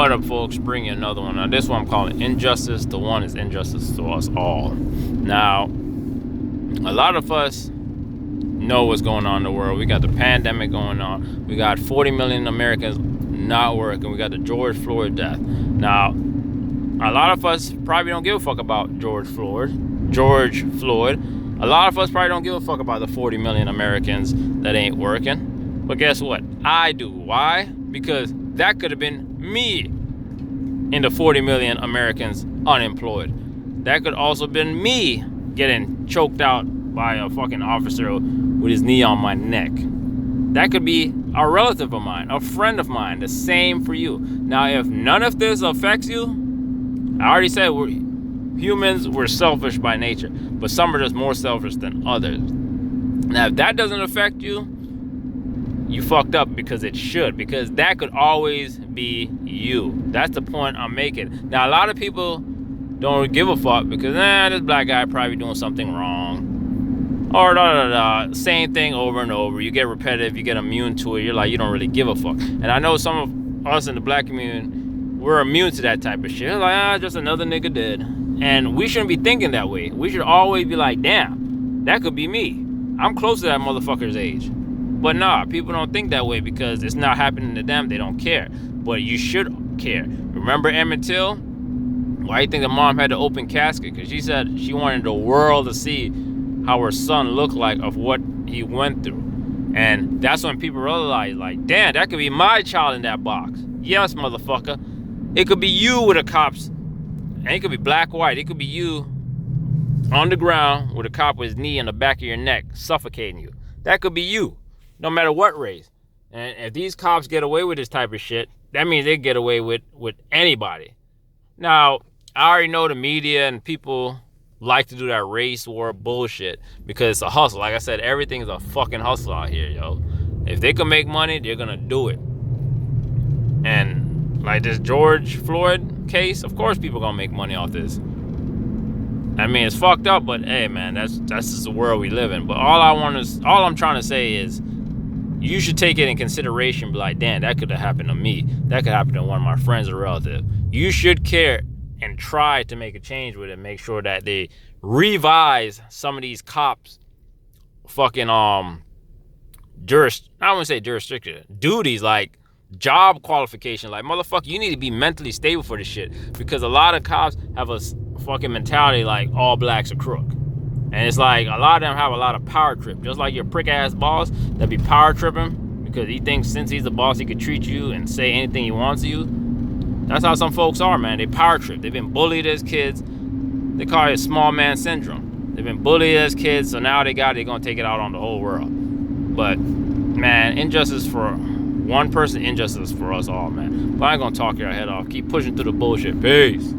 What up, folks? Bring you another one. Now, this one I'm calling Injustice. The one is injustice to us all. Now, a lot of us know what's going on in the world. We got the pandemic going on. We got 40 million Americans not working. We got the George Floyd death. Now, a lot of us probably don't give a fuck about George Floyd. A lot of us probably don't give a fuck about the 40 million Americans that ain't working. But guess what? I do. Why? Because that could have been me in the 40 million Americans unemployed. That could also have been me getting choked out by a fucking officer with his knee on my neck. That could be a relative of mine, a friend of mine. The same for you. Now, if none of this affects you, I already said we're selfish by nature, but some are just more selfish than others. Now, if that doesn't affect you, you fucked up, because it should, because that could always be you. That's the point I'm making. Now, a lot of people don't give a fuck because this black guy probably doing something wrong, or same thing over and over. You get repetitive, you get immune to it. You're like, you don't really give a fuck. And I know some of us in the black community, we're immune to that type of shit. It's like, just another nigga dead. And we shouldn't be thinking that way. We should always be like, damn, that could be me. I'm close to that motherfucker's age. But nah, people don't think that way because it's not happening to them. They don't care. But you should care. Remember Emmett Till? Why do you think the mom had the open casket? Because she said she wanted the world to see how her son looked like of what he went through. And that's when people realize, like, damn, that could be my child in that box. Yes, motherfucker. It could be you with the cops. And it could be black, white. It could be you on the ground with a cop with his knee in the back of your neck, suffocating you. That could be you. No matter what race. And if these cops get away with this type of shit, that means they get away with anybody. Now, I already know the media and people like to do that race war bullshit because it's a hustle. Like I said, everything is a fucking hustle out here, yo. If they can make money, they're gonna do it. And like this George Floyd case, of course people gonna make money off this. I mean, it's fucked up, but hey, man, that's just the world we live in. But all I'm trying to say is, you should take it in consideration. Be like, damn, that could have happened to me. That could happen to one of my friends or relatives. You should care and try to make a change with it. Make sure that they revise some of these cops' fucking I wouldn't say jurisdiction, duties, like job qualification. Like, motherfucker, you need to be mentally stable for this shit, because a lot of cops have a fucking mentality like all blacks are crook. And it's like a lot of them have a lot of power trip. Just like your prick ass boss that be power tripping because he thinks since he's the boss he could treat you and say anything he wants to you. That's how some folks are, man. They power trip. They've been bullied as kids. They call it small man syndrome. They've been bullied as kids, so now they're gonna take it out on the whole world. But man, injustice for one person, injustice for us all, man. But I ain't gonna talk your head off. Keep pushing through the bullshit. Peace.